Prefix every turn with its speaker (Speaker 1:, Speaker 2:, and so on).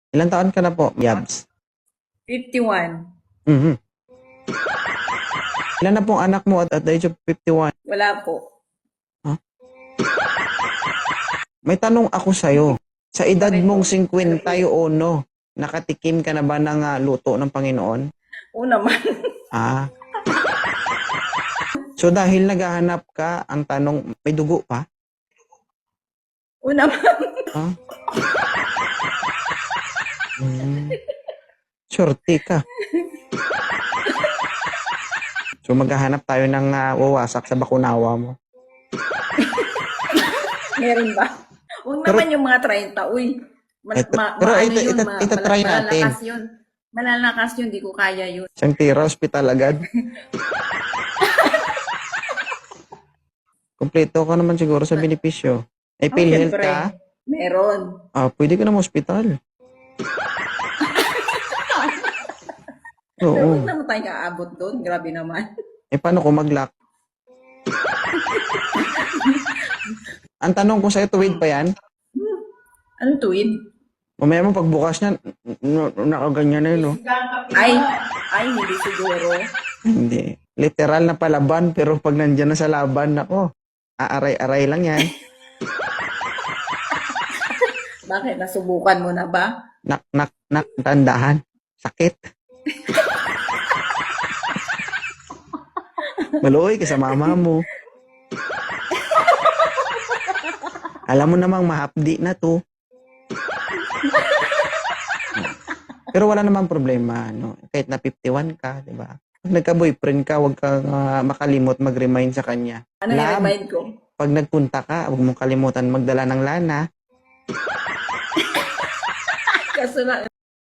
Speaker 1: Ilang taon ka na po, Yabs?
Speaker 2: 51.
Speaker 1: Mhm. Ilan na pong anak mo at the age of 51?
Speaker 2: Wala po.
Speaker 1: May tanong ako sa'yo. Sa edad mong 51, nakatikim ka na ba ng luto ng Panginoon?
Speaker 2: Oo naman.
Speaker 1: Ah. So dahil naghahanap ka, ang tanong, may dugo pa?
Speaker 2: Oo naman.
Speaker 1: Ah. Surti ka. So maghahanap tayo ng wawasak sa bakunawa mo.
Speaker 2: Meron ba? Huwag
Speaker 1: Pero-
Speaker 2: naman yung mga 30. Uy.
Speaker 1: Pero itatry natin.
Speaker 2: Malalakas yun. Malalakas yun. Di ko kaya yun.
Speaker 1: Siyang tira, hospital agad. Kompleto ka naman siguro sa benepisyo. Ay, PhilHealth
Speaker 2: syempre.
Speaker 1: ka?
Speaker 2: Meron.
Speaker 1: Pwede ka na hospital.
Speaker 2: Pero
Speaker 1: Oo.
Speaker 2: huwag naman tayo kaabot doon. Grabe naman.
Speaker 1: Paano kung mag-lock? Ang tanong ko sa'yo, tuwid pa yan?
Speaker 2: Ano tuwid?
Speaker 1: Mamaya mo pagbukas niyan, nakaganyan na yun, no?
Speaker 2: Ay, hindi siguro.
Speaker 1: Hindi. Literal na palaban, pero pag nandyan na sa laban, nako, aaray-aray lang yan.
Speaker 2: Bakit? Nasubukan mo na ba?
Speaker 1: Nak, tandaan. Sakit. Maluoy ka sa mama mo. Alam mo namang mahapdi na to. Pero wala namang problema, no? Kahit na 51 ka, di ba? Pag nagka-boyfriend ka, huwag kang makalimot mag-remind sa kanya.
Speaker 2: Ano yung
Speaker 1: Love,
Speaker 2: remind ko?
Speaker 1: pag nagpunta ka, huwag mong kalimutan magdala ng lana.
Speaker 2: Kaso na,